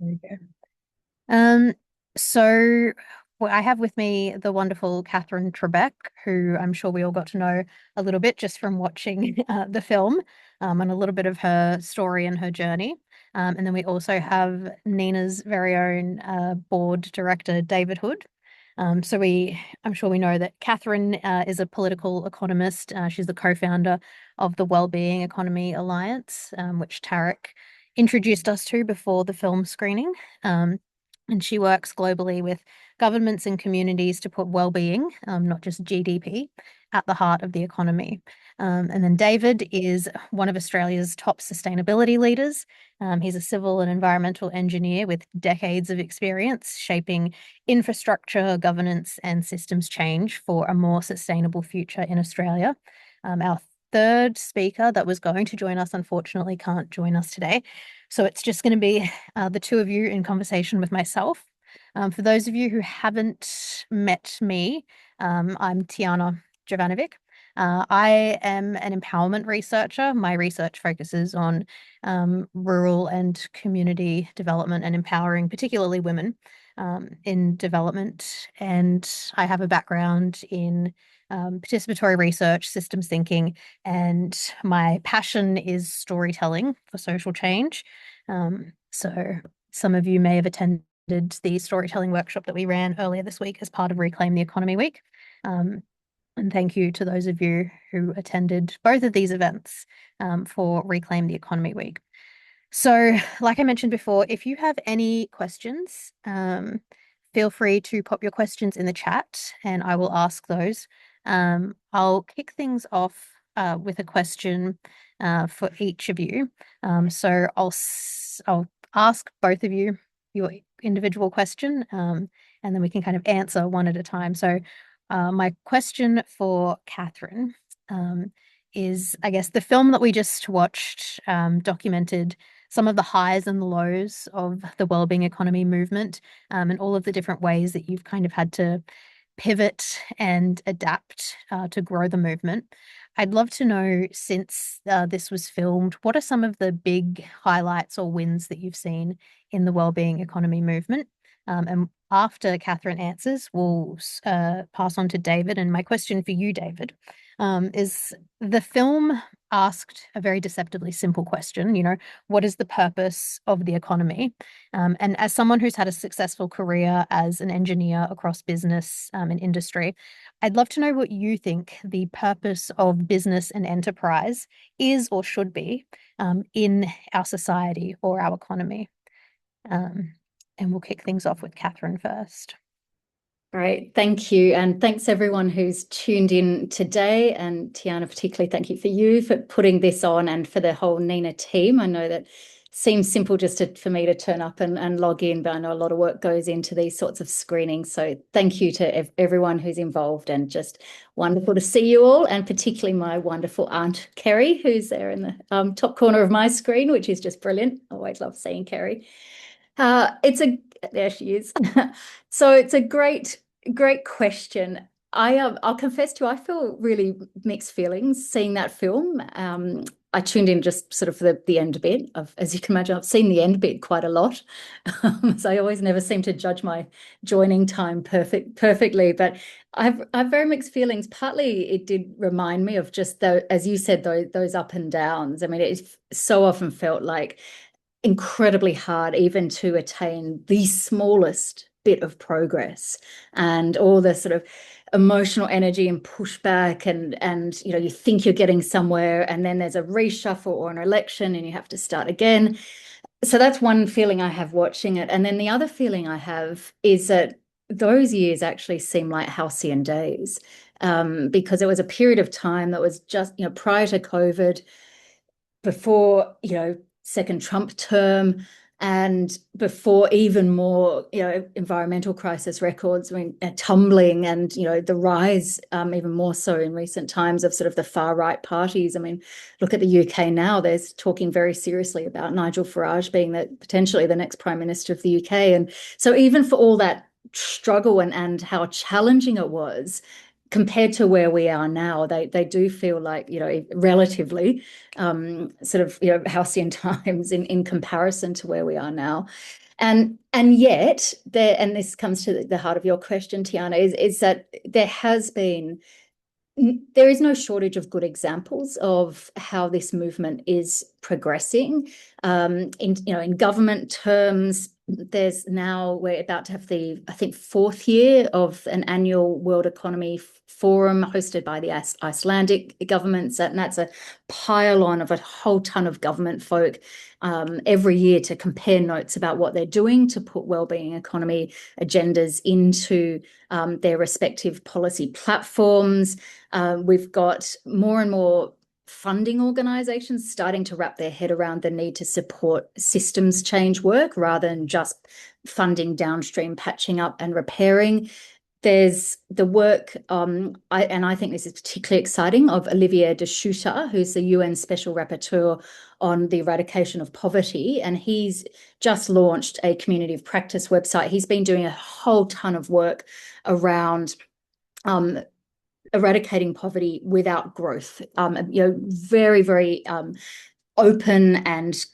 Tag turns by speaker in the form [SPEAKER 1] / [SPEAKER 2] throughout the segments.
[SPEAKER 1] There you go. Um, so I have with me the wonderful Katherine Trebeck, who I'm sure we all got to know a little bit just from watching the film, and a little bit of her story and her journey. And then we also have NENA's very own board director, David Hood. I'm sure we know that Katherine is a political economist. She's the co-founder of the Wellbeing Economy Alliance, which Tarek introduced us to before the film screening. And she works globally with governments and communities to put well-being, not just GDP, at the heart of the economy. And then David is one of Australia's top sustainability leaders. He's a civil and environmental engineer with decades of experience shaping infrastructure, governance, and systems change for a more sustainable future in Australia. Our third speaker that was going to join us, unfortunately, can't join us today. So it's just going to be the two of you in conversation with myself. For those of you who haven't met me, I'm Tiyana Jovanovic. I am an empowerment researcher. My research focuses on rural and community development and empowering, particularly women, in development. And I have a background in participatory research, systems thinking, and my passion is storytelling for social change. So some of you may have attended the storytelling workshop that we ran earlier this week as part of Reclaim the Economy Week. And thank you to those of you who attended both of these events for Reclaim the Economy Week. So, like I mentioned before, if you have any questions, feel free to pop your questions in the chat and I will ask those. I'll kick things off with a question for each of you. So I'll ask both of you your individual question, and then we can kind of answer one at a time. So my question for Katherine is, I guess, the film that we just watched documented some of the highs and the lows of the wellbeing economy movement, and all of the different ways that you've kind of had to pivot and adapt to grow the movement. I'd love to know, since this was filmed, what are some of the big highlights or wins that you've seen in the wellbeing economy movement? And after Katherine answers, we'll pass on to David. And my question for you, David, is the film asked a very deceptively simple question, what is the purpose of the economy? And as someone who's had a successful career as an engineer across business and industry, I'd love to know what you think the purpose of business and enterprise is or should be in our society or our economy. And we'll kick things off with Katherine first.
[SPEAKER 2] Great, thank you. And thanks everyone who's tuned in today. And Tiyana, particularly thank you for putting this on and for the whole NENA team. I know that seems simple just for me to turn up and log in, but I know a lot of work goes into these sorts of screenings. So thank you to everyone who's involved, and just wonderful to see you all, and particularly my wonderful Aunt Kerry, who's there in the top corner of my screen, which is just brilliant. I always love seeing Kerry. There she is. So it's a great question. I'll confess to you, I feel really mixed feelings seeing that film. I tuned in just sort of the end bit of, as you can imagine, I've seen the end bit quite a lot. So I always never seem to judge my joining time perfectly, but I've very mixed feelings. Partly it did remind me of just as you said, those up and downs. I mean, it so often felt like incredibly hard even to attain the smallest bit of progress, and all the sort of emotional energy and pushback, and you think you're getting somewhere, and then there's a reshuffle or an election and you have to start again. So that's one feeling I have watching it. And then the other feeling I have is that those years actually seem like halcyon days, because it was a period of time that was just prior to COVID, before second Trump term, and before even more environmental crisis records, I mean, tumbling, and the rise, even more so in recent times, of sort of the far right parties. I mean, look at the UK now. They're talking very seriously about Nigel Farage being potentially the next Prime Minister of the UK. And so even for all that struggle and how challenging it was, compared to where we are now, they do feel like, relatively sort of, halcyon times in comparison to where we are now. And yet there, and this comes to the heart of your question, Tiyana, is that there is no shortage of good examples of how this movement is progressing. In government terms, we're about to have the, I think, fourth year of an annual World Economy Forum hosted by the Icelandic governments, and that's a pile-on of a whole ton of government folk every year to compare notes about what they're doing to put wellbeing economy agendas into their respective policy platforms. We've got more and more funding organisations starting to wrap their head around the need to support systems change work rather than just funding downstream patching up and repairing. There's the work, I think this is particularly exciting, of Olivier de Schutter, who's the UN Special Rapporteur on the eradication of poverty, and he's just launched a community of practice website. He's been doing a whole ton of work around eradicating poverty without growth. Very, very open and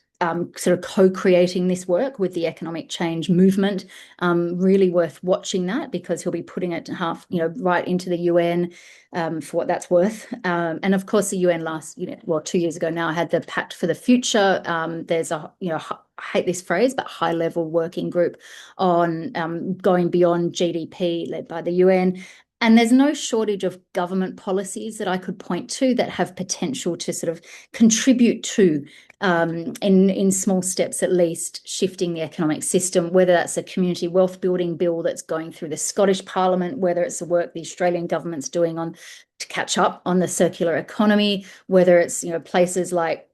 [SPEAKER 2] sort of co-creating this work with the economic change movement. Really worth watching that, because he'll be putting it right into the UN for what that's worth. And of course, the UN 2 years ago now had the Pact for the Future. There's I hate this phrase, but high-level working group on going beyond GDP, led by the UN. And there's no shortage of government policies that I could point to that have potential to sort of contribute to, in small steps at least, shifting the economic system, whether that's a community wealth building bill that's going through the Scottish Parliament, whether it's the work the Australian government's doing to catch up on the circular economy, whether it's places like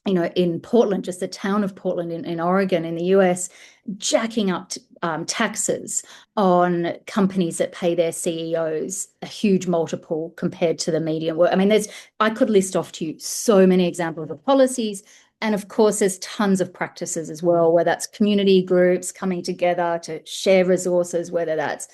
[SPEAKER 2] in Portland, just the town of Portland in Oregon in the US, jacking up taxes on companies that pay their CEOs a huge multiple compared to the median. I mean, I could list off to you so many examples of policies. And of course, there's tons of practices as well, where that's community groups coming together to share resources, whether that's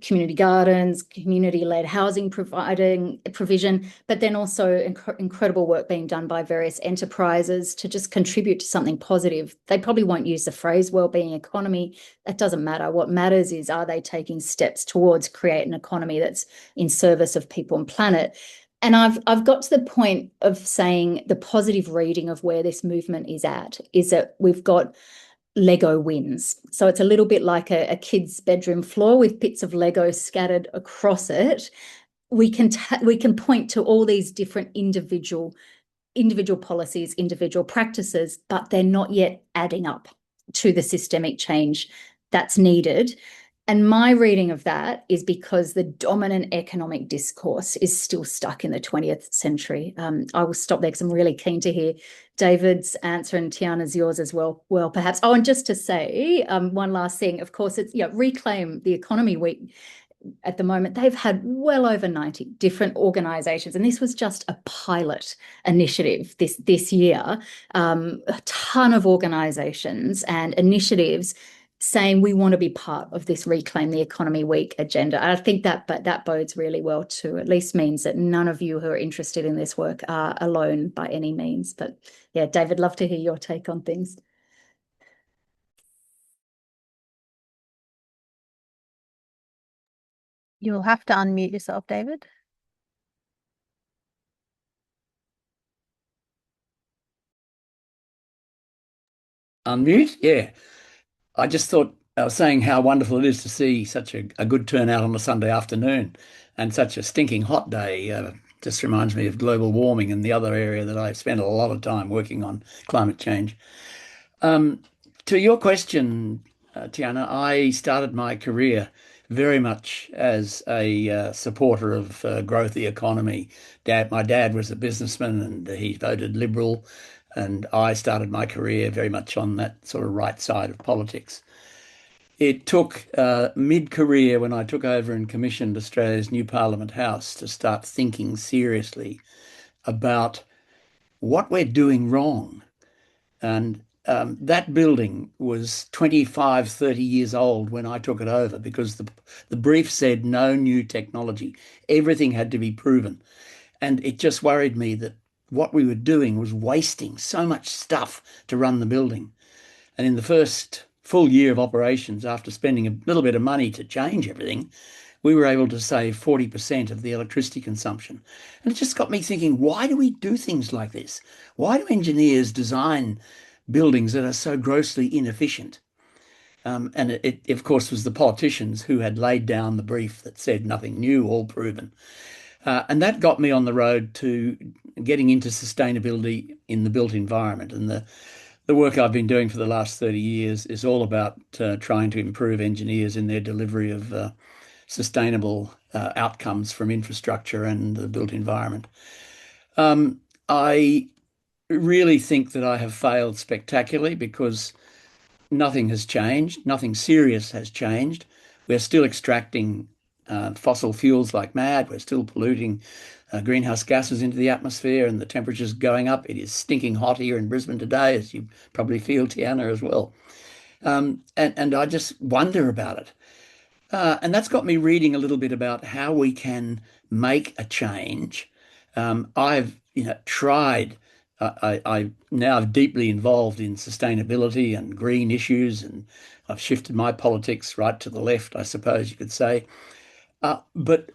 [SPEAKER 2] community gardens, community-led housing provision, but then also incredible work being done by various enterprises to just contribute to something positive. They probably won't use the phrase wellbeing economy. That doesn't matter. What matters is, are they taking steps towards create an economy that's in service of people and planet? And I've got to the point of saying the positive reading of where this movement is at is that we've got Lego wins. So it's a little bit like a kid's bedroom floor with bits of Lego scattered across it. We can point to all these different individual policies, individual practices, but they're not yet adding up to the systemic change that's needed. And my reading of that is because the dominant economic discourse is still stuck in the 20th century. I will stop there because I'm really keen to hear David's answer, and Tiyana's yours as well, perhaps. Oh, and just to say one last thing, of course, it's Reclaim the Economy Week. At the moment, they've had well over 90 different organisations, and this was just a pilot initiative this year. A ton of organisations and initiatives saying we want to be part of this Reclaim the Economy Week agenda. I think that bodes really well too. At least means that none of you who are interested in this work are alone by any means. But yeah, David, love to hear your take on things.
[SPEAKER 1] You'll have to unmute yourself, David.
[SPEAKER 3] Unmute? Yeah. I just thought I was saying how wonderful it is to see such a good turnout on a Sunday afternoon and such a stinking hot day. Just reminds me of global warming and the other area that I've spent a lot of time working on, climate change. Um, to your question, Tiyana, I started my career very much as a supporter of growth the economy. My dad was a businessman and he voted Liberal, and I started my career very much on that sort of right side of politics. It took mid-career when I took over and commissioned Australia's new Parliament House to start thinking seriously about what we're doing wrong. And that building was 25, 30 years old when I took it over because the brief said no new technology. Everything had to be proven. And it just worried me that what we were doing was wasting so much stuff to run the building. And in the first full year of operations, after spending a little bit of money to change everything, we were able to save 40% of the electricity consumption. And it just got me thinking, why do we do things like this? Why do engineers design buildings that are so grossly inefficient? And it, of course, was the politicians who had laid down the brief that said nothing new, all proven. And that got me on the road to getting into sustainability in the built environment. And the work I've been doing for the last 30 years is all about trying to improve engineers in their delivery of sustainable outcomes from infrastructure and the built environment. I really think that I have failed spectacularly because nothing has changed, nothing serious has changed. We're still extracting fossil fuels like mad. We're still polluting greenhouse gases into the atmosphere, and the temperature's going up. It is stinking hot here in Brisbane today, as you probably feel, Tiyana, as well. And I just wonder about it. And that's got me reading a little bit about how we can make a change. I've, tried. I now deeply involved in sustainability and green issues, and I've shifted my politics right to the left, I suppose you could say. But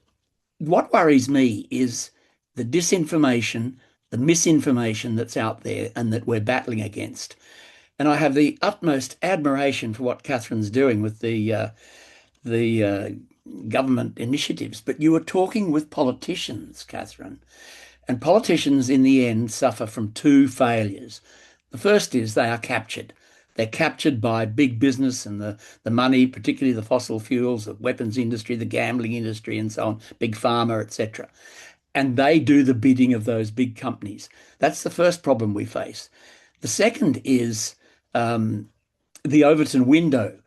[SPEAKER 3] what worries me is the disinformation, the misinformation that's out there and that we're battling against. And I have the utmost admiration for what Catherine's doing with the government initiatives. But you were talking with politicians, Katherine, and politicians in the end suffer from two failures. The first is they are captured. They're captured by big business and the money, particularly the fossil fuels, the weapons industry, the gambling industry, and so on, big pharma, etc. And they do the bidding of those big companies. That's the first problem we face. The second is the Overton window.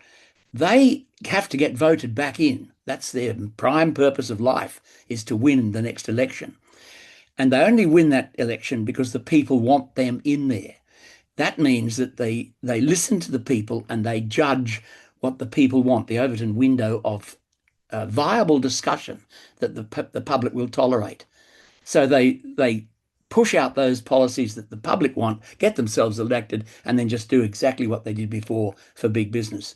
[SPEAKER 3] They have to get voted back in. That's their prime purpose of life, is to win the next election. And they only win that election because the people want them in there. That means that they listen to the people and they judge what the people want, the Overton window of viable discussion that the public will tolerate. So they push out those policies that the public want, get themselves elected, and then just do exactly what they did before for big business.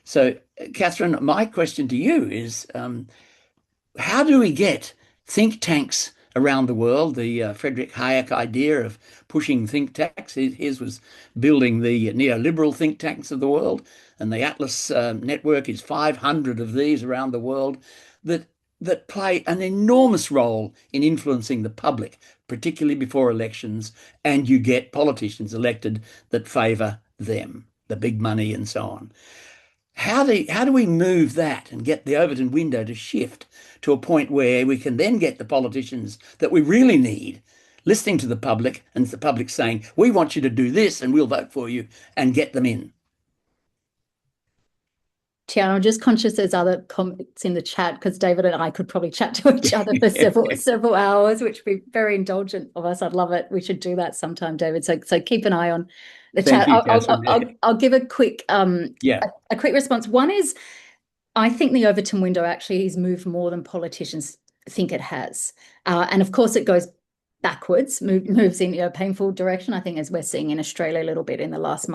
[SPEAKER 3] So, Katherine, my question to you is, how do we get think tanks around the world? The Frederick Hayek idea of pushing think tanks, his was building the neoliberal think tanks of the world, and the Atlas network is 500 of these around the world that play an enormous role in influencing the public, particularly before elections, and you get politicians elected that favour them, the big money and so on. How do we move that and get the Overton window to shift to a point where we can then get the politicians that we really need listening to the public and the public saying, we want you to do this and we'll vote for you, and get them in?
[SPEAKER 2] Tiyana, I'm just conscious there's other comments in the chat because David and I could probably chat to each other for several hours, which would be very indulgent of us. I'd love it. We should do that sometime, David. So keep an eye on the chat. I'll give a quick a quick response. One is, I think the Overton window actually has moved more than politicians think it has, and of course it goes backwards, moves in a painful direction. I think, as we're seeing in Australia a little bit in the last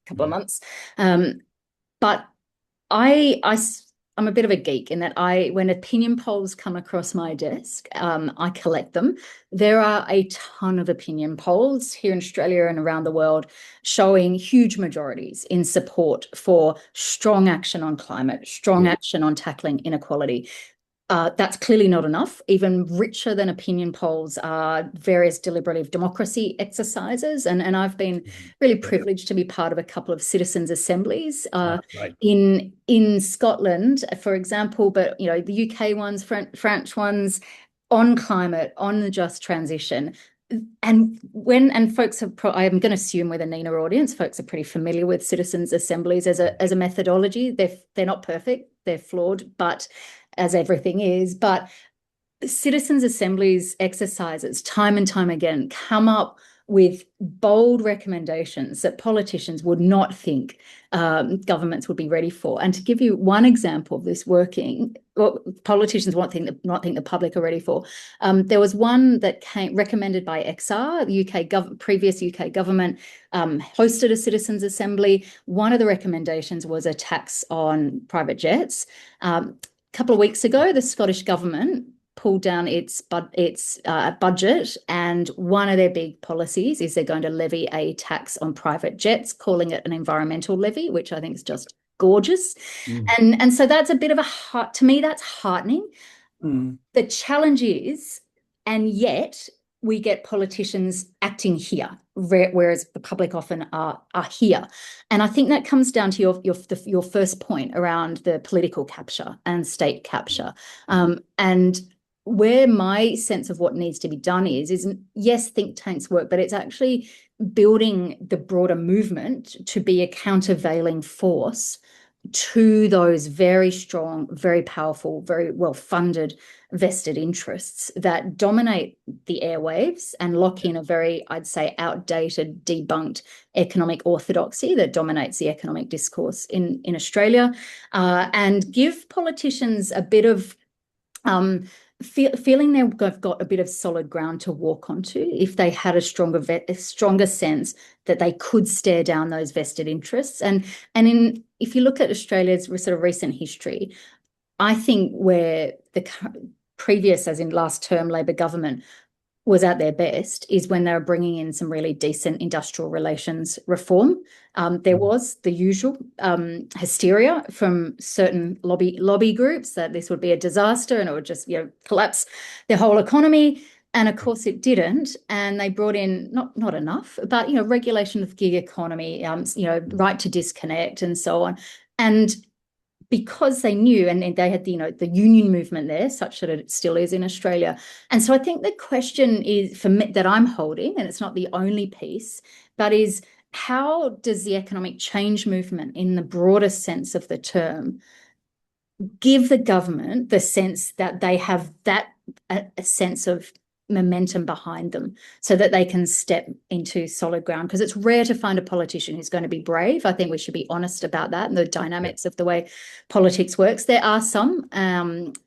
[SPEAKER 2] couple of months, but I'm a bit of a geek in that when opinion polls come across my desk, I collect them. There are a ton of opinion polls here in Australia and around the world showing huge majorities in support for strong action on climate, strong action on tackling inequality. That's clearly not enough. Even richer than opinion polls are various deliberative democracy exercises. And I've been really privileged to be part of a couple of citizens' assemblies in Scotland, for example, but the UK ones, French ones, on climate, on the just transition. And folks I'm going to assume with a NENA audience, folks are pretty familiar with citizens' assemblies as a methodology. They're not perfect, they're flawed, but as everything is, but citizens' assemblies exercises time and time again come up with bold recommendations that politicians would not think governments would be ready for. And to give you one example of this working, what politicians not think the public are ready for, there was one that came recommended by XR, the previous UK government hosted a citizens' assembly. One of the recommendations was a tax on private jets. A couple of weeks ago, the Scottish government pulled down its budget, and one of their big policies is they're going to levy a tax on private jets, calling it an environmental levy, which I think is just gorgeous. And so that's a bit of to me, that's heartening. The challenge is, and yet we get politicians acting here, whereas the public often are here. And I think that comes down to your first point around the political capture and state capture. And where my sense of what needs to be done is yes, think tanks work, but it's actually building the broader movement to be a countervailing force to those very strong, very powerful, very well-funded vested interests that dominate the airwaves and lock in a very, I'd say, outdated, debunked economic orthodoxy that dominates the economic discourse in Australia, and give politicians a bit of feeling they've got a bit of solid ground to walk onto if they had a stronger sense that they could stare down those vested interests. And if you look at Australia's sort of recent history, I think where the previous, as in last term, Labor government was at their best is when they were bringing in some really decent industrial relations reform. There was the usual hysteria from certain lobby groups that this would be a disaster and it would just collapse the whole economy. And of course it didn't. And they brought in not enough, but regulation of gig economy, right to disconnect and so on. And because they knew, and they had the union movement there, such that it still is in Australia. And so I think the question is for me that I'm holding, and it's not the only piece, but is how does the economic change movement, in the broader sense of the term, give the government the sense that they have that a sense of momentum behind them so that they can step into solid ground? Because it's rare to find a politician who's going to be brave. I think we should be honest about that and the dynamics of the way politics works. There are some, and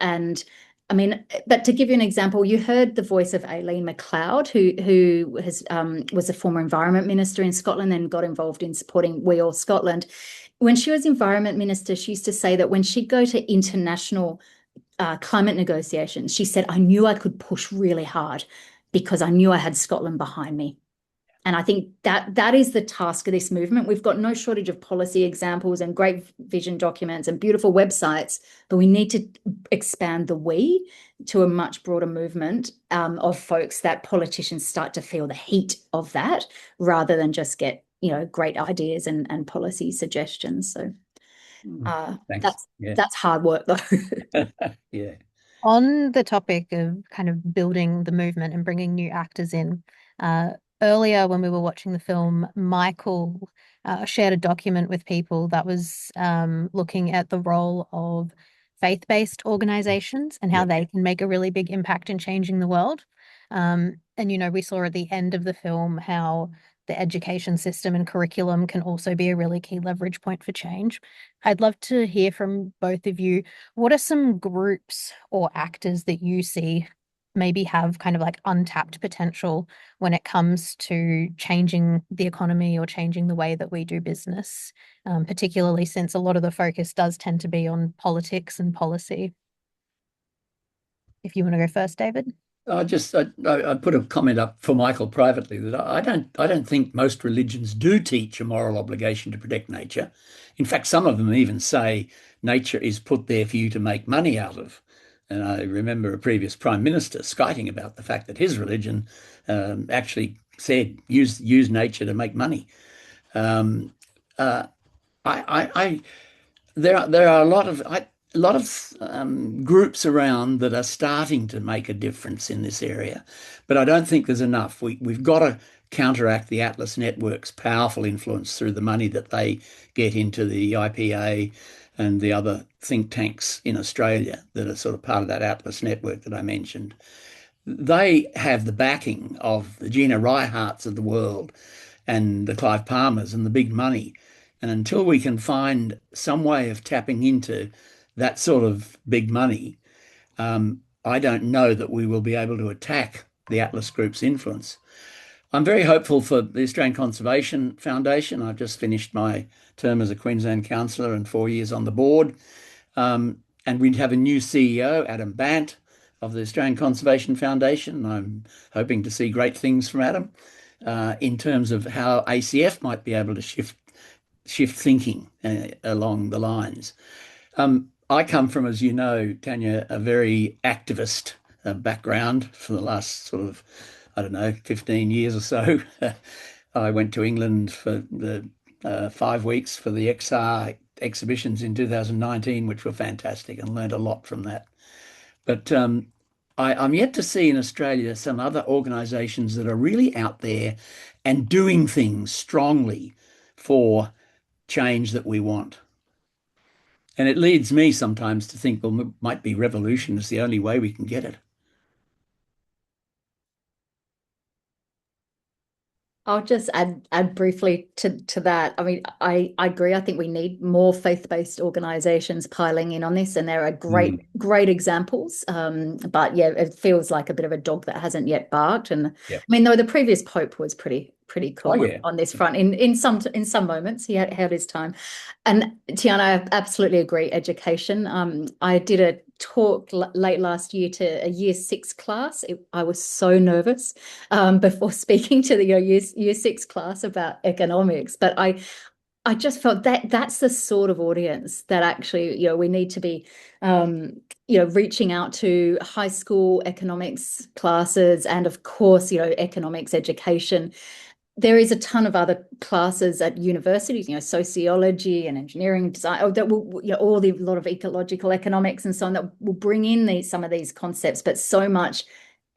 [SPEAKER 2] I mean, but to give you an example, you heard the voice of Aileen McLeod, who was a former environment minister in Scotland and got involved in supporting We All Scotland. When she was environment minister, she used to say that when she'd go to international climate negotiations, she said, I knew I could push really hard because I knew I had Scotland behind me. And I think that is the task of this movement. We've got no shortage of policy examples and great vision documents and beautiful websites, but we need to expand the we to a much broader movement of folks that politicians start to feel the heat of that rather than just get, great ideas and policy suggestions. So that's hard work though.
[SPEAKER 3] Yeah.
[SPEAKER 1] On the topic of kind of building the movement and bringing new actors in, earlier when we were watching the film, Michael shared a document with people that was looking at the role of faith-based organizations and how they can make a really big impact in changing the world. And, we saw at the end of the film how the education system and curriculum can also be a really key leverage point for change. I'd love to hear from both of you. What are some groups or actors that you see maybe have kind of like untapped potential when it comes to changing the economy or changing the way that we do business, particularly since a lot of the focus does tend to be on politics and policy? If you want to go first, David.
[SPEAKER 3] I put a comment up for Michael privately that I don't think most religions do teach a moral obligation to protect nature. In fact, some of them even say nature is put there for you to make money out of. And I remember a previous prime minister skiting about the fact that his religion actually said use nature to make money. There are a lot of groups around that are starting to make a difference in this area, but I don't think there's enough. We've got to counteract the Atlas Network's powerful influence through the money that they get into the IPA and the other think tanks in Australia that are sort of part of that Atlas Network that I mentioned. they have the backing of the Gina Riharts of the world and the Clive Palmers and the big money. And until we can find some way of tapping into that sort of big money, I don't know that we will be able to attack the Atlas Group's influence. I'm very hopeful for the Australian Conservation Foundation. I've just finished my term as a Queensland councillor and 4 years on the board. And we'd have a new CEO, Adam Bant, of the Australian Conservation Foundation. I'm hoping to see great things from Adam in terms of how ACF might be able to shift thinking along the lines. I come from, as you know, Tanya, a very activist background for the last sort of, I don't know, 15 years or so. I went to England for the 5 weeks for the XR exhibitions in 2019, which were fantastic, and learned a lot from that. But I'm yet to see in Australia some other organisations that are really out there and doing things strongly for change that we want. And it leads me sometimes to think, well, might be revolution is the only way we can get it.
[SPEAKER 2] I'll just add briefly to that. I mean, I agree. I think we need more faith-based organizations piling in on this, and there are great examples. But yeah, it feels like a bit of a dog that hasn't yet barked. And
[SPEAKER 3] Yeah.
[SPEAKER 2] I mean, though the previous pope was pretty cool on this front. In some moments, he had his time. And Tiyana, I absolutely agree. Education. I did a talk late last year to a year 6 class. I was so nervous before speaking to the year 6 class about economics, but I just felt that that's the sort of audience that actually we need to be reaching out to high school economics classes, and of course economics education. There is a ton of other classes at universities, sociology and engineering design, that will, a lot of ecological economics and so on, that will bring in some of these concepts. But so much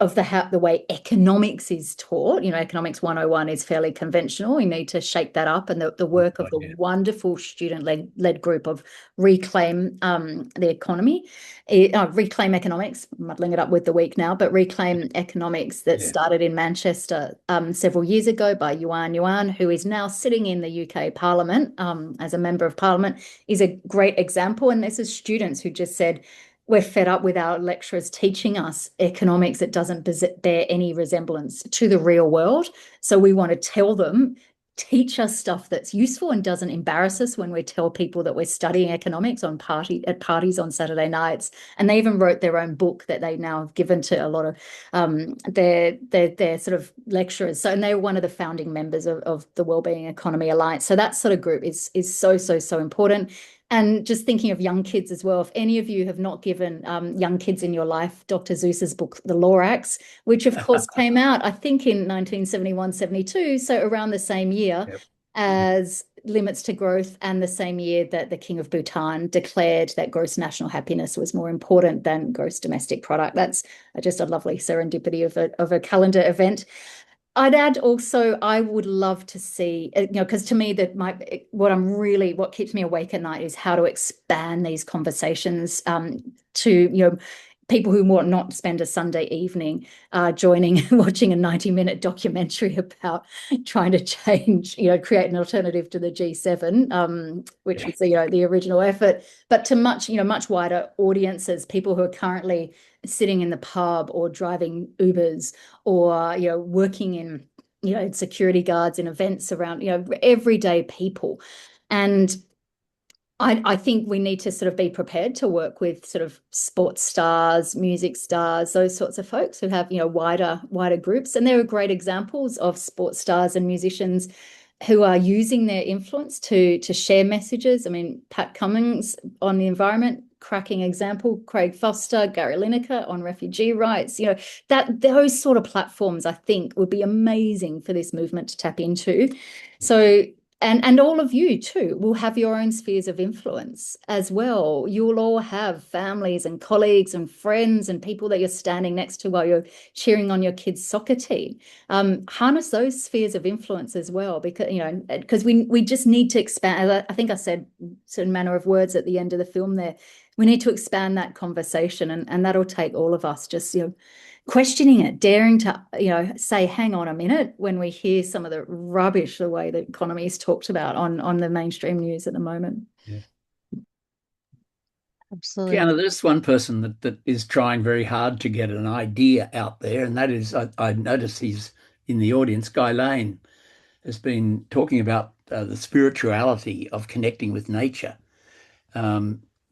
[SPEAKER 2] of the way economics is taught, economics 101 is fairly conventional. We need to shake that up, and the work of the wonderful student-led group of Reclaim the Economy, Reclaim Economics, muddling it up with the week now, but Reclaim Economics that started in Manchester several years ago by Yuan, who is now sitting in the UK Parliament as a member of Parliament, is a great example. And this is students who just said, we're fed up with our lecturers teaching us economics that doesn't bear any resemblance to the real world. So we want to tell them, teach us stuff that's useful and doesn't embarrass us when we tell people that we're studying economics at parties on Saturday nights. And they even wrote their own book that they now have given to a lot of their sort of lecturers. So, and they were one of the founding members of the Wellbeing Economy Alliance. So that sort of group is so important. And just thinking of young kids as well, if any of you have not given young kids in your life Dr. Seuss's book, The Lorax, which of course came out, I think, in 1971, 72, so around the same year as Limits to Growth, and the same year that the King of Bhutan declared that gross national happiness was more important than gross domestic product. That's just a lovely serendipity of a calendar event. I'd add also, I would love to see, because to me what keeps me awake at night is how to expand these conversations to, people who want not spend a Sunday evening joining, watching a 90-minute documentary about trying to change, create an alternative to the G7, which was the original effort, but to much wider audiences, people who are currently sitting in the pub or driving Ubers or working in security guards in events around everyday people. And I think we need to sort of be prepared to work with sort of sports stars, music stars, those sorts of folks who have wider groups. And there are great examples of sports stars and musicians who are using their influence to share messages. I mean, Pat Cummins on the environment, cracking example. Craig Foster, Gary Lineker on refugee rights. That those sort of platforms, I think, would be amazing for this movement to tap into. So, and all of you too will have your own spheres of influence as well. You will all have families and colleagues and friends and people that you're standing next to while you're cheering on your kids' soccer team. Harness those spheres of influence as well, because we just need to expand. I think I said certain manner of words at the end of the film there. We need to expand that conversation, and that'll take all of us just questioning it, daring to, say, hang on a minute, when we hear some of the rubbish, the way the economy is talked about on the mainstream news at the moment.
[SPEAKER 3] Yeah.
[SPEAKER 1] Absolutely.
[SPEAKER 3] Tiyana, there's one person that is trying very hard to get an idea out there, and that is, I noticed he's in the audience. Guy Lane has been talking about the spirituality of connecting with nature.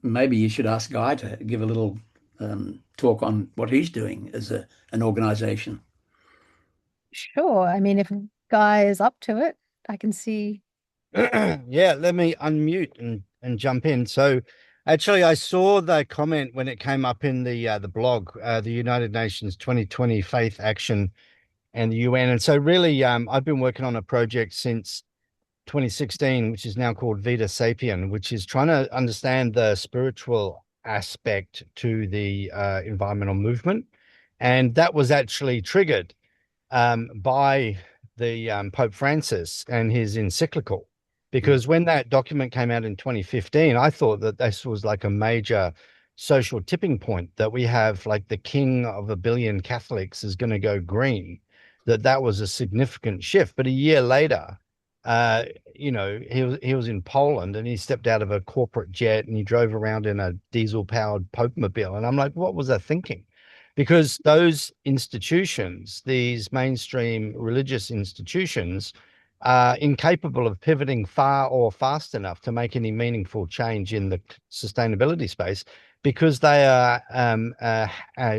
[SPEAKER 3] Maybe you should ask Guy to give a little talk on what he's doing as an organization.
[SPEAKER 1] Sure. I mean, if Guy is up to it, I can see.
[SPEAKER 4] Yeah, let me unmute and jump in. So actually I saw the comment when it came up in the blog, the United Nations 2020 Faith Action and the UN. And so really I've been working on a project since 2016, which is now called Vita Sapien, which is trying to understand the spiritual aspect to the environmental movement. And that was actually triggered by the Pope Francis and his encyclical. Because when that document came out in 2015, I thought that this was like a major social tipping point, that we have like the king of a billion Catholics is going to go green, that was a significant shift. But a year later, he was in Poland and he stepped out of a corporate jet and he drove around in a diesel powered Pope mobile. And I'm like, what was I thinking? Because those institutions, these mainstream religious institutions, are incapable of pivoting far or fast enough to make any meaningful change in the sustainability space, because they are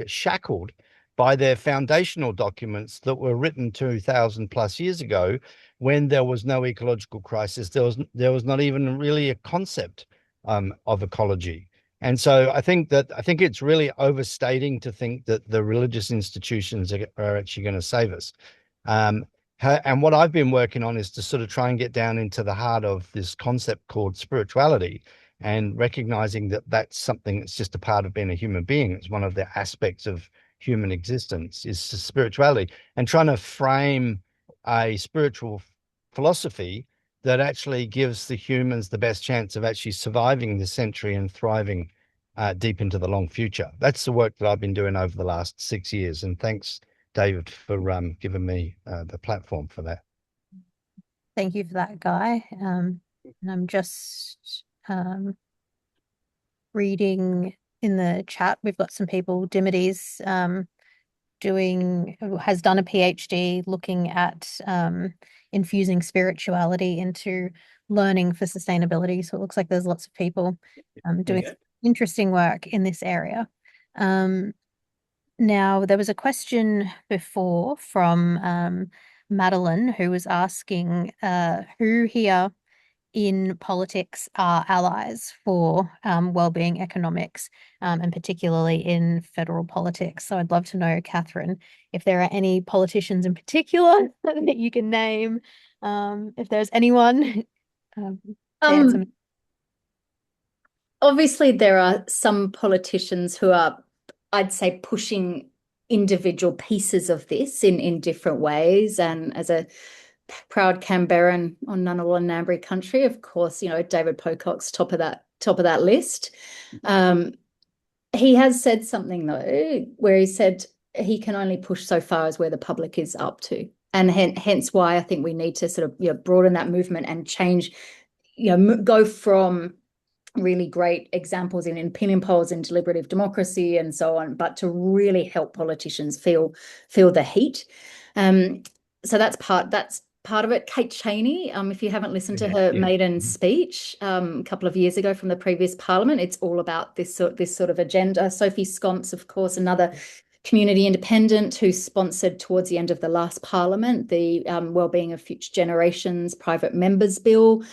[SPEAKER 4] shackled by their foundational documents that were written 2,000 plus years ago, when there was no ecological crisis. There was not even really a concept of ecology. And so I think it's really overstating to think that the religious institutions are actually going to save us. And what I've been working on is to sort of try and get down into the heart of this concept called spirituality, and recognizing that that's something that's just a part of being a human being. It's one of the aspects of human existence, is spirituality, and trying to frame a spiritual philosophy that actually gives the humans the best chance of actually surviving this century and thriving deep into the long future. That's the work that I've been doing over the last 6 years. And thanks, David, for giving me the platform for that.
[SPEAKER 1] Thank you for that, Guy. And I'm just reading in the chat. We've got some people. Dimity's has done a PhD looking at infusing spirituality into learning for sustainability. So it looks like there's lots of people doing interesting work in this area. Now, there was a question before from Madeline, who was asking who here in politics are allies for wellbeing economics, and particularly in federal politics. So I'd love to know, Katherine, if there are any politicians in particular that you can name, if there's anyone.
[SPEAKER 2] Obviously, there are some politicians who are, I'd say, pushing individual pieces of this in different ways. And as a proud Canberran on Ngunnawal and Ngambri country, of course, David Pocock's top of that list. He has said something, though, where he said he can only push so far as where the public is up to. And hence why I think we need to sort of broaden that movement and change, go from really great examples in opinion polls and deliberative democracy and so on, but to really help politicians feel the heat. So that's part of it. Kate Chaney, if you haven't listened to her maiden speech a couple of years ago from the previous parliament, it's all about this sort of agenda. Sophie Sconce, of course, another community independent who sponsored towards the end of the last parliament the Wellbeing of Future Generations Private Members Bill.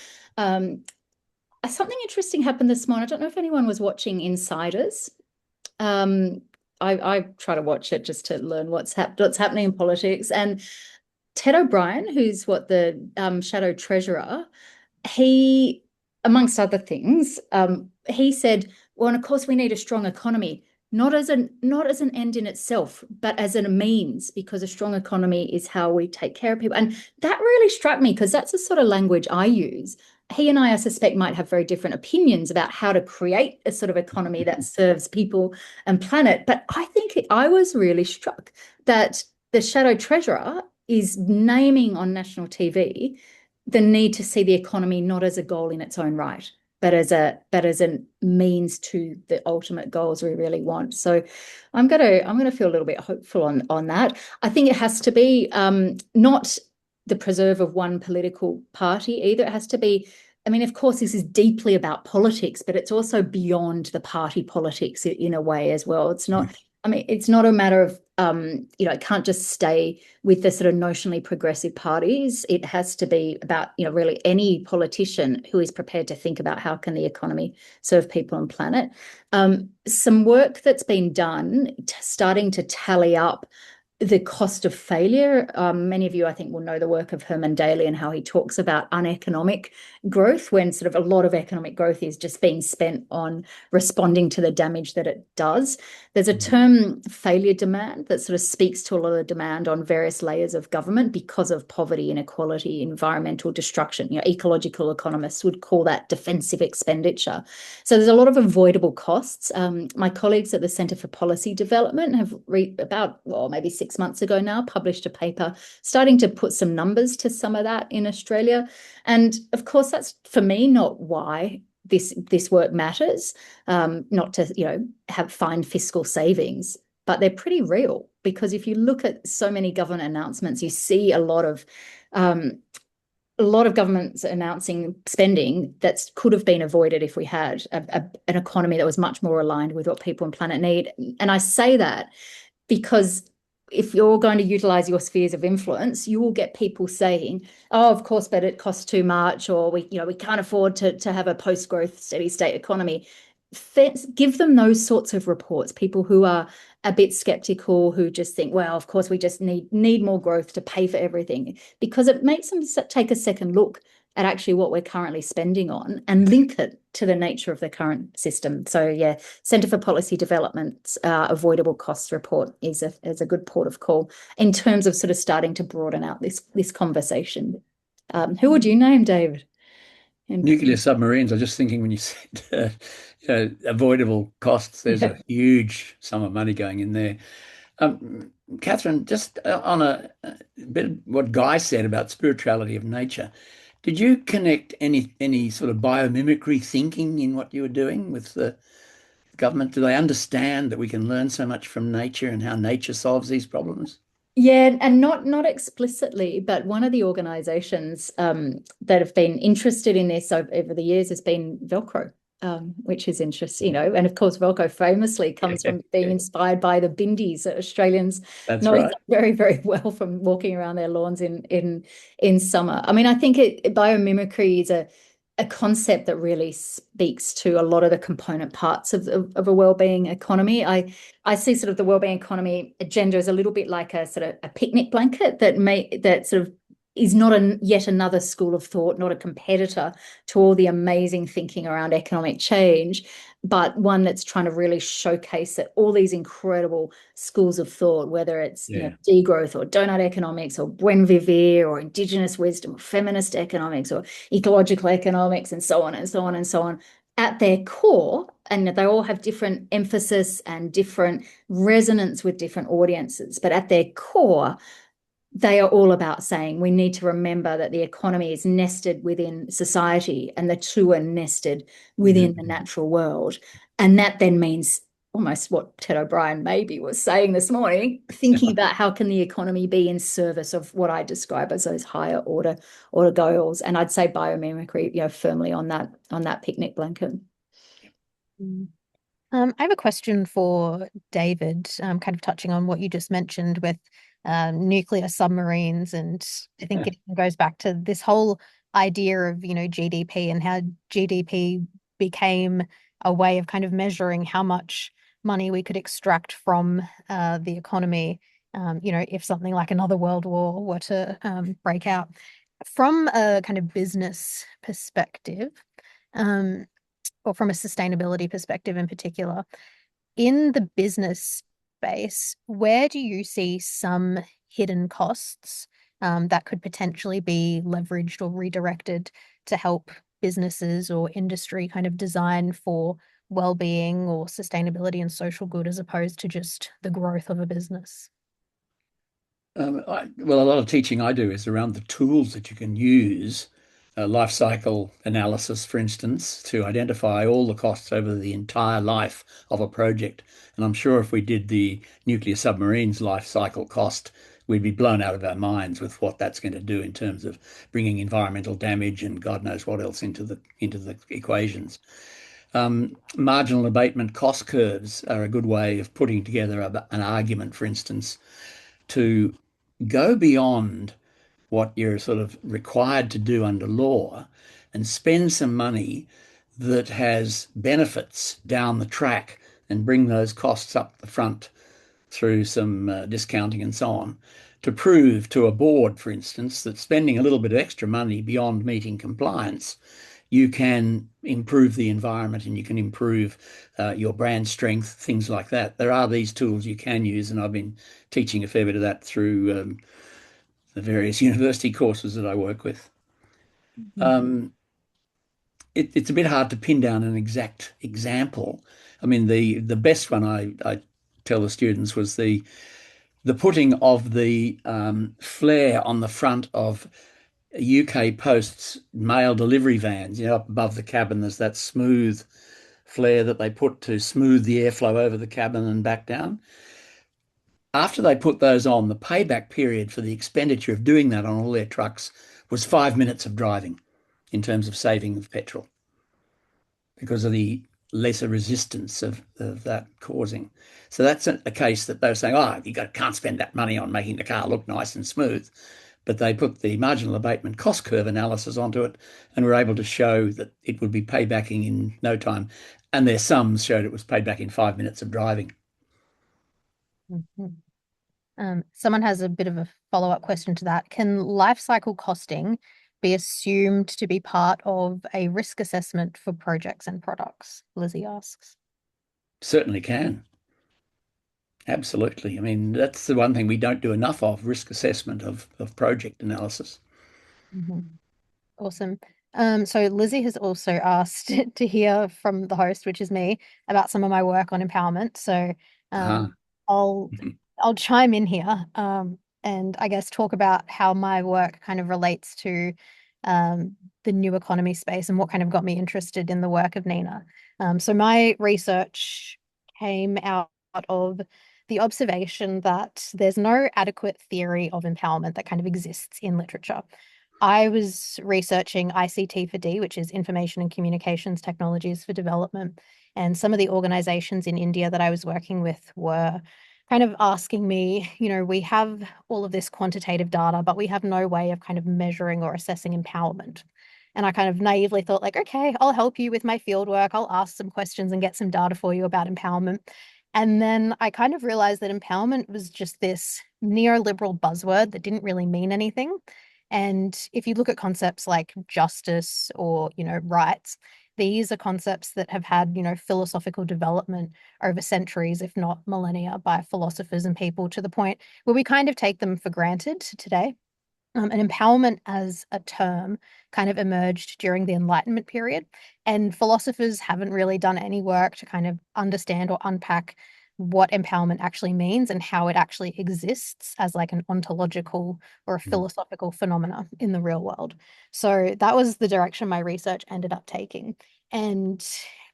[SPEAKER 2] Something interesting happened this morning. I don't know if anyone was watching Insiders. I try to watch it just to learn what's happening in politics. And Ted O'Brien, who's the shadow treasurer, he, amongst other things, he said, well, and of course we need a strong economy, not as an end in itself, but as a means, because a strong economy is how we take care of people. And that really struck me, because that's the sort of language I use. he and I suspect, might have very different opinions about how to create a sort of economy that serves people and planet. But I think I was really struck that the Shadow Treasurer is naming on national TV the need to see the economy not as a goal in its own right, but as a means to the ultimate goals we really want. So I'm gonna feel a little bit hopeful on that. I think it has to be not the preserve of one political party either. It has to be, I mean, of course, this is deeply about politics, but it's also beyond the party politics in a way as well. It's not, I mean, it's not a matter of, it can't just stay with the sort of notionally progressive parties. It has to be about, really any politician who is prepared to think about how can the economy serve people and planet. Some work that's been done, starting to tally up the cost of failure. Many of you, I think, will know the work of Herman Daly and how he talks about uneconomic growth, when sort of a lot of economic growth is just being spent on responding to the damage that it does. There's a term, failure demand, that sort of speaks to a lot of demand on various layers of government because of poverty, inequality, environmental destruction. Ecological economists would call that defensive expenditure. So there's a lot of avoidable costs. My colleagues at the Centre for Policy Development have maybe 6 months ago now, published a paper starting to put some numbers to some of that in Australia. And of course, that's, for me, not why this work matters, not to, find fiscal savings, but they're pretty real, because if you look at so many government announcements, you see a lot of governments announcing spending that could have been avoided if we had an economy that was much more aligned with what people and planet need. And I say that because if you're going to utilize your spheres of influence, you will get people saying, oh, of course, but it costs too much, or we can't afford to have a post-growth steady state economy. Give them those sorts of reports, people who are a bit skeptical, who just think, well, of course, we just need more growth to pay for everything, because it makes them take a second look at actually what we're currently spending on and link it to the nature of the current system. So yeah, Centre for Policy Development's avoidable costs report is a good port of call in terms of sort of starting to broaden out this conversation. Who would you name, David?
[SPEAKER 3] Nuclear submarines. I was just thinking when you said, avoidable costs, there's a huge sum of money going in there. Katherine, just on a bit of what Guy said about spirituality of nature, did you connect any sort of biomimicry thinking in what you were doing with the government? Do they understand that we can learn so much from nature and how nature solves these problems?
[SPEAKER 2] Yeah, and not explicitly, but one of the organisations that have been interested in this over the years has been Velcro, which is interesting, and of course Velcro famously comes from being inspired by the bindies that Australians know very, very well from walking around their lawns in summer. I mean, I think biomimicry is a concept that really speaks to a lot of the component parts of a wellbeing economy. I see sort of the wellbeing economy agenda as a little bit like a sort of a picnic blanket that sort of is not yet another school of thought, not a competitor to all the amazing thinking around economic change, but one that's trying to really showcase that all these incredible schools of thought, whether it's degrowth or donut economics or buen vivir or indigenous wisdom or feminist economics or ecological economics and so on and so on and so on, at their core, and they all have different emphasis and different resonance with different audiences, but at their core, they are all about saying we need to remember that the economy is nested within society and the two are nested within the natural world. And that then means almost what Ted O'Brien maybe was saying this morning, thinking about how can the economy be in service of what I describe as those higher order goals. And I'd say biomimicry, firmly on that picnic blanket.
[SPEAKER 1] I have a question for David, kind of touching on what you just mentioned with nuclear submarines, and I think it goes back to this whole idea of GDP and how GDP became a way of kind of measuring how much money we could extract from the economy. If something like another world war were to break out, from a kind of business perspective, or from a sustainability perspective in particular, in the business space, where do you see some hidden costs that could potentially be leveraged or redirected to help businesses or industry kind of design for well-being or sustainability and social good as opposed to just the growth of a business?
[SPEAKER 3] Well, a lot of teaching I do is around the tools that you can use, life cycle analysis, for instance, to identify all the costs over the entire life of a project. And I'm sure if we did the nuclear submarines life cycle cost, we'd be blown out of our minds with what that's going to do in terms of bringing environmental damage and God knows what else into the equations. Marginal abatement cost curves are a good way of putting together an argument, for instance, to go beyond what you're sort of required to do under law and spend some money that has benefits down the track and bring those costs up the front through some discounting and so on to prove to a board, for instance, that spending a little bit of extra money beyond meeting compliance, you can improve the environment and you can improve your brand strength, things like that. There are these tools you can use, and I've been teaching a fair bit of that through the various university courses that I work with. Um, it's a bit hard to pin down an exact example. I mean, the best one I tell the students was the putting of the flare on the front of UK Post's mail delivery vans. Up above the cabin, there's that smooth flare that they put to smooth the airflow over the cabin and back down. After they put those on, the payback period for the expenditure of doing that on all their trucks was 5 minutes of driving in terms of saving of petrol because of the lesser resistance of that causing. So that's a case that they were saying, oh, can't spend that money on making the car look nice and smooth. But they put the marginal abatement cost curve analysis onto it and were able to show that it would be paybacking in no time. And their sums showed it was paid back in 5 minutes of driving.
[SPEAKER 1] Someone has a bit of a follow-up question to that. Can life cycle costing be assumed to be part of a risk assessment for projects and products? Lizzie asks.
[SPEAKER 3] Certainly can. Absolutely. I mean, that's the one thing we don't do enough of, risk assessment of project analysis.
[SPEAKER 1] Awesome. So Lizzie has also asked to hear from the host, which is me, about some of my work on empowerment. So I'll I'll chime in here and I guess talk about how my work kind of relates to the new economy space and what kind of got me interested in the work of NENA. So my research came out of the observation that there's no adequate theory of empowerment that kind of exists in literature. I was researching ICT for D, which is Information and Communications Technologies for Development. And some of the organizations in India that I was working with were kind of asking me, we have all of this quantitative data, but we have no way of kind of measuring or assessing empowerment. And I kind of naively thought like, okay, I'll help you with my field work. I'll ask some questions and get some data for you about empowerment. And then I kind of realized that empowerment was just this neoliberal buzzword that didn't really mean anything. And if you look at concepts like justice or, rights, these are concepts that have had, philosophical development over centuries, if not millennia, by philosophers and people to the point where we kind of take them for granted today. And empowerment as a term kind of emerged during the Enlightenment period, and philosophers haven't really done any work to kind of understand or unpack what empowerment actually means and how it actually exists as like an ontological or a philosophical phenomena in the real world. So that was the direction my research ended up taking. And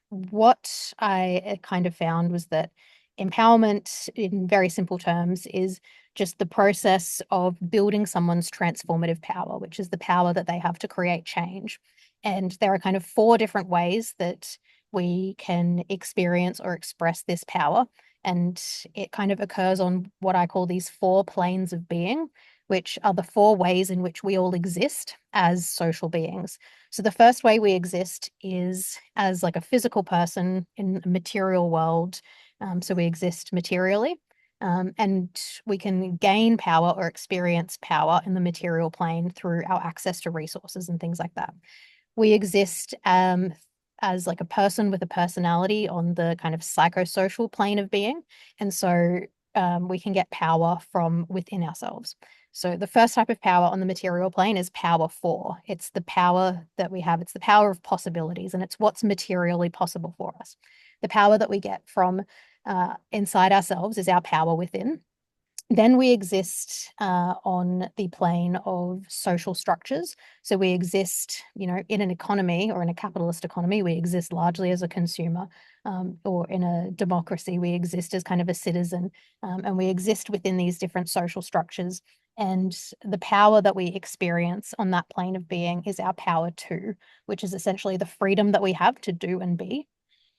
[SPEAKER 1] what I kind of found was that empowerment, in very simple terms, is just the process of building someone's transformative power, which is the power that they have to create change. And there are kind of 4 different ways that we can experience or express this power. And it kind of occurs on what I call these 4 planes of being, which are the 4 ways in which we all exist as social beings. So the first way we exist is as like a physical person in a material world. So we exist materially. And we can gain power or experience power in the material plane through our access to resources and things like that. We exist as like a person with a personality on the kind of psychosocial plane of being. And so we can get power from within ourselves. So the first type of power on the material plane is power 4. It's the power that we have. It's the power of possibilities, and it's what's materially possible for us. The power that we get from inside ourselves is our power within. Then we exist on the plane of social structures. So we exist, in an economy or in a capitalist economy, we exist largely as a consumer, or in a democracy, we exist as kind of a citizen, and we exist within these different social structures. And the power that we experience on that plane of being is our power too, which is essentially the freedom that we have to do and be.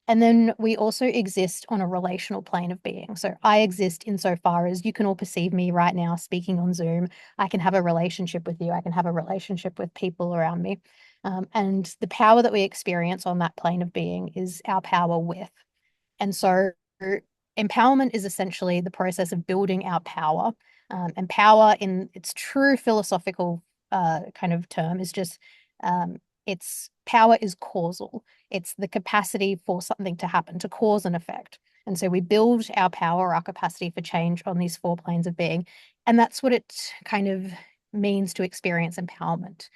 [SPEAKER 1] And then we also exist on a relational plane of being. So I exist insofar as you can all perceive me right now speaking on Zoom. I can have a relationship with you. I can have a relationship with people around me. And the power that we experience on that plane of being is our power with. And so empowerment is essentially the process of building our power. And power in its true philosophical kind of term is just its power is causal. It's the capacity for something to happen, to cause an effect. And so we build our power, our capacity for change on these 4 planes of being. And that's what it kind of means to experience empowerment.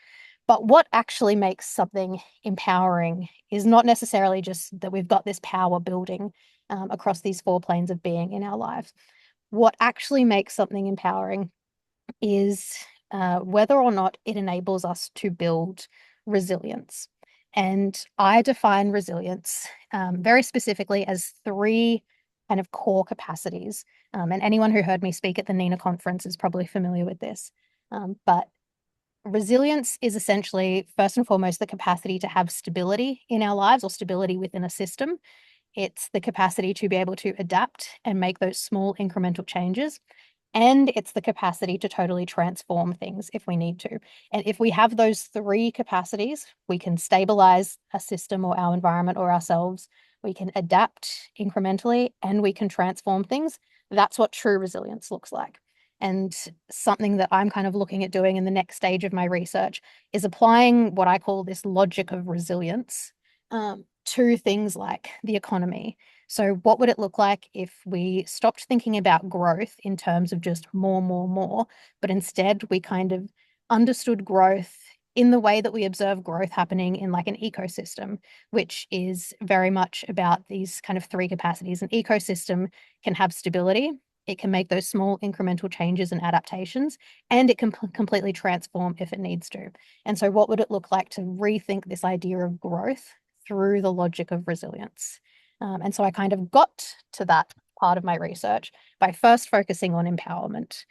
[SPEAKER 1] But what actually makes something empowering is not necessarily just that we've got this power building across these 4 planes of being in our lives. What actually makes something empowering is whether or not it enables us to build resilience. And I define resilience very specifically as 3 kind of core capacities. And anyone who heard me speak at the NENA conference is probably familiar with this. But resilience is essentially, first and foremost, the capacity to have stability in our lives or stability within a system. It's the capacity to be able to adapt and make those small incremental changes. And it's the capacity to totally transform things if we need to. And if we have those 3 capacities, we can stabilize a system or our environment or ourselves. We can adapt incrementally and we can transform things. That's what true resilience looks like. And something that I'm kind of looking at doing in the next stage of my research is applying what I call this logic of resilience to things like the economy. So what would it look like if we stopped thinking about growth in terms of just more, but instead we kind of understood growth in the way that we observe growth happening in like an ecosystem, which is very much about these kind of 3 capacities. An ecosystem can have stability, it can make those small incremental changes and adaptations, and it can completely transform if it needs to. And so what would it look like to rethink this idea of growth through the logic of resilience? And so I kind of got to that part of my research by first focusing on empowerment.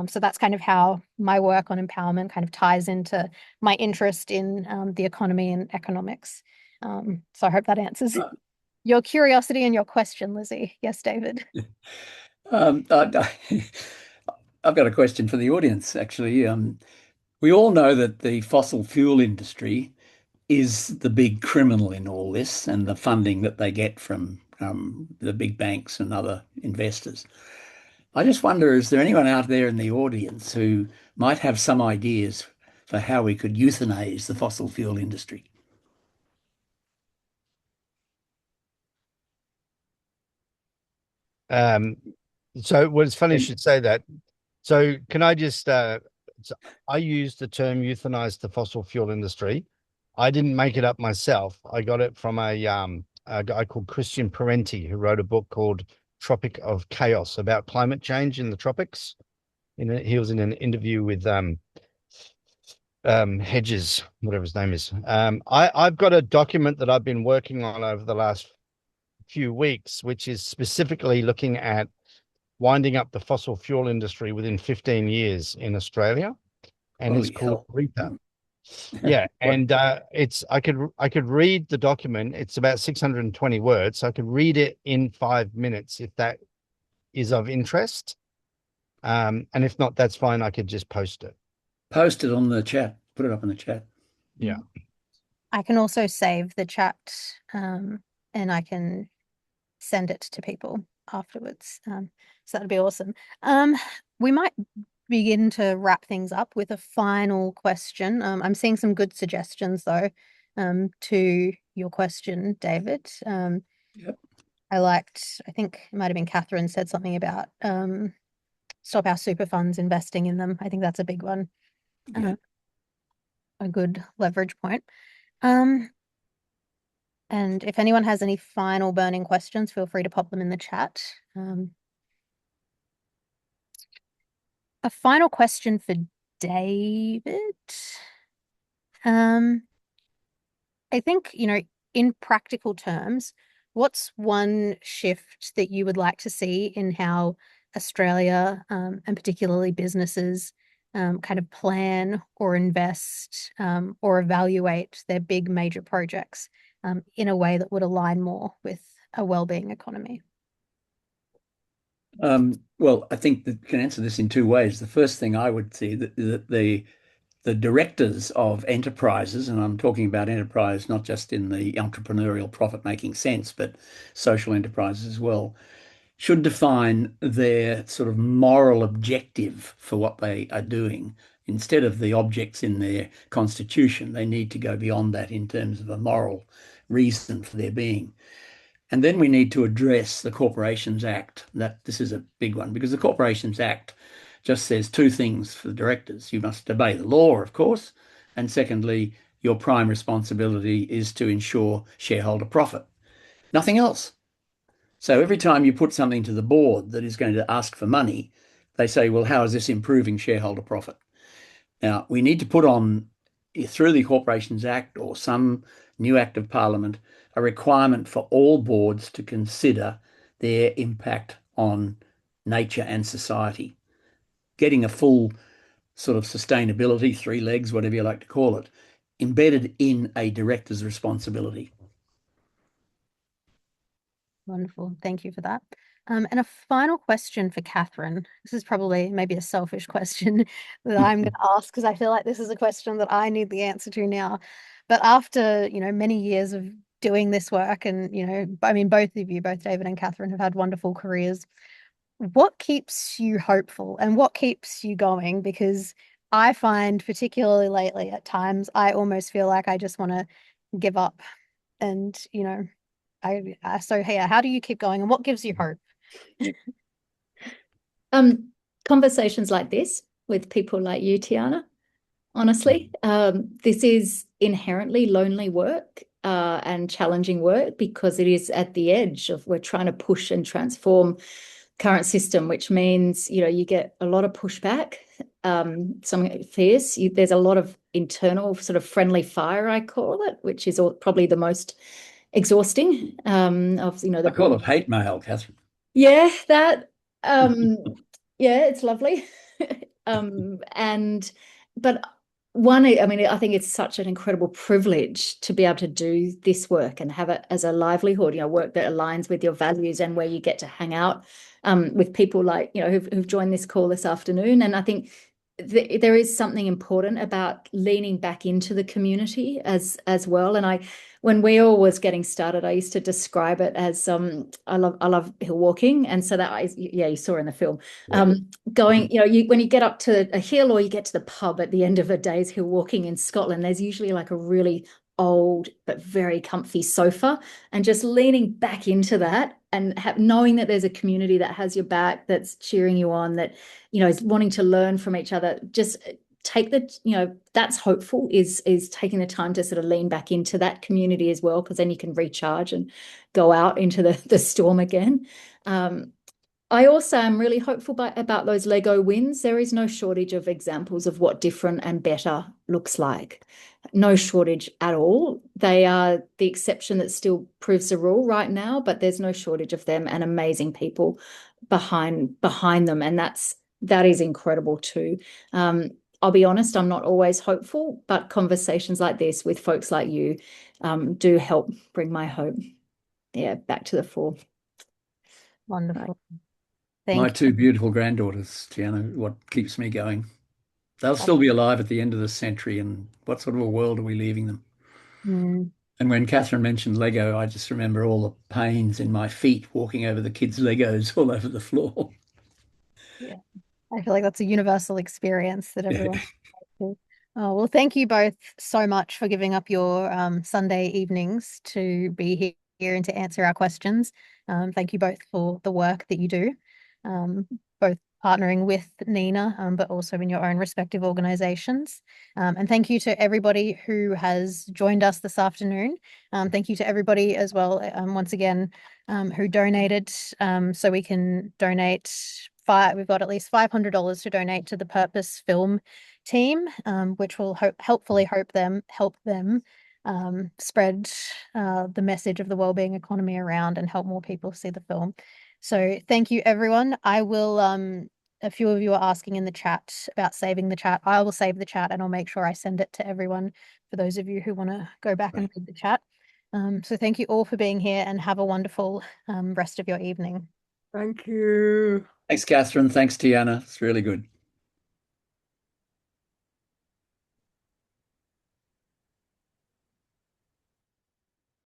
[SPEAKER 1] So that's kind of how my work on empowerment kind of ties into my interest in the economy and economics. So I hope that answers your curiosity and your question, Lizzie. Yes, David.
[SPEAKER 3] I've got a question for the audience, actually. We all know that the fossil fuel industry is the big criminal in all this and the funding that they get from the big banks and other investors. I just wonder, is there anyone out there in the audience who might have some ideas for how we could euthanize the fossil fuel industry?
[SPEAKER 4] So well, it's funny you should say that. So can I just I use the term euthanize the fossil fuel industry. I didn't make it up myself. I got it from a guy called Christian Parenti, who wrote a book called Tropic of Chaos about climate change in the tropics. He was in an interview with Hedges, whatever his name is. I've got a document that I've been working on over the last few weeks, which is specifically looking at winding up the fossil fuel industry within 15 years in Australia, and
[SPEAKER 3] Holy
[SPEAKER 4] it's called
[SPEAKER 3] hell.
[SPEAKER 4] REPA. Yeah, and I could read the document. It's about 620 words, so I could read it in 5 minutes if that is of interest. And if not, that's fine. I could just post it.
[SPEAKER 3] Post it on the chat. Put it up in the chat.
[SPEAKER 4] Yeah.
[SPEAKER 1] I can also save the chat and I can send it to people afterwards. So that'd be awesome. We might begin to wrap things up with a final question. I'm seeing some good suggestions though to your question, David.
[SPEAKER 3] Yep.
[SPEAKER 1] I think it might have been Catherine said something about stop our super funds investing in them. I think that's a big one.
[SPEAKER 3] Yeah.
[SPEAKER 1] A good leverage point. And if anyone has any final burning questions, feel free to pop them in the chat. A final question for David. I think, in practical terms, what's one shift that you would like to see in how Australia, and particularly businesses, kind of plan or invest, or evaluate their big major projects, in a way that would align more with a wellbeing economy?
[SPEAKER 3] Well, I think that can answer this in two ways. The first thing I would see that the directors of enterprises, and I'm talking about enterprise not just in the entrepreneurial profit-making sense, but social enterprises as well, should define their sort of moral objective for what they are doing. Instead of the objects in their constitution, they need to go beyond that in terms of a moral reason for their being. And then we need to address the Corporations Act. That this is a big one because the Corporations Act just says two things for the directors. You must obey the law, of course. And secondly, your prime responsibility is to ensure shareholder profit. Nothing else. So every time you put something to the board that is going to ask for money, they say, well, how is this improving shareholder profit? Now, we need to put on, through the Corporations Act or some new act of Parliament, a requirement for all boards to consider their impact on nature and society. Getting a full sort of sustainability, three legs, whatever you like to call it, embedded in a director's responsibility.
[SPEAKER 1] Wonderful. Thank you for that. And a final question for Katherine. This is probably maybe a selfish question that I'm going to ask because I feel like this is a question that I need the answer to now. But after, many years of doing this work and, I mean, both of you, both David and Katherine, have had wonderful careers. What keeps you hopeful and what keeps you going? Because I find, particularly lately, at times, I almost feel like I just want to give up. And, so hey, how do you keep going and what gives you hope?
[SPEAKER 2] Conversations like this with people like you, Tiyana. Honestly, this is inherently lonely work and challenging work because it is at the edge of we're trying to push and transform current system, which means you get a lot of pushback, some fierce. There's a lot of internal sort of friendly fire, I call it, which is probably the most exhausting.
[SPEAKER 3] I call it hate mail, Katherine.
[SPEAKER 2] Yeah, that. Yeah, it's lovely. But I mean, I think it's such an incredible privilege to be able to do this work and have it as a livelihood, work that aligns with your values and where you get to hang out with people like, who've joined this call this afternoon. And I think there is something important about leaning back into the community as well. And when we all was getting started, I used to describe it as I love hill walking, and so you saw in the film going, when you get up to a hill or you get to the pub at the end of a day's hill walking in Scotland, there's usually like a really old but very comfy sofa, and just leaning back into that and knowing that there's a community that has your back, that's cheering you on, that is wanting to learn from each other. Just take that's hopeful, is taking the time to sort of lean back into that community as well, because then you can recharge and go out into the storm again. I also am really hopeful about those Lego wins. There is no shortage of examples of what different and better looks like. No shortage at all. They are the exception that still proves the rule right now, but there's no shortage of them and amazing people behind them. And that is incredible too. I'll be honest, I'm not always hopeful, but conversations like this with folks like you do help bring my hope, back to the fore.
[SPEAKER 1] Wonderful.
[SPEAKER 2] Right.
[SPEAKER 3] My two beautiful granddaughters, Tiyana, what keeps me going. They'll still be alive at the end of the century, and what sort of a world are we leaving them? And when Katherine mentioned Lego, I just remember all the pains in my feet walking over the kids' Legos all over the floor.
[SPEAKER 1] Yeah, I feel like that's a universal experience that everyone. Oh, well, thank you both so much for giving up your Sunday evenings to be here and to answer our questions. Thank you both for the work that you do, both partnering with NENA, but also in your own respective organizations. And thank you to everybody who has joined us this afternoon. Thank you to everybody as well, once again, who donated. So we can donate we've got at least $500 to donate to the Purpose Film team, which will help them spread the message of the wellbeing economy around and help more people see the film. So thank you, everyone. I will, a few of you are asking in the chat about saving the chat. I will save the chat and I'll make sure I send it to everyone for those of you who want to go back and read the chat. So thank you all for being here and have a wonderful rest of your evening.
[SPEAKER 5] Thank you.
[SPEAKER 3] Thanks, Catherine. Thanks, Tiyana. It's really good.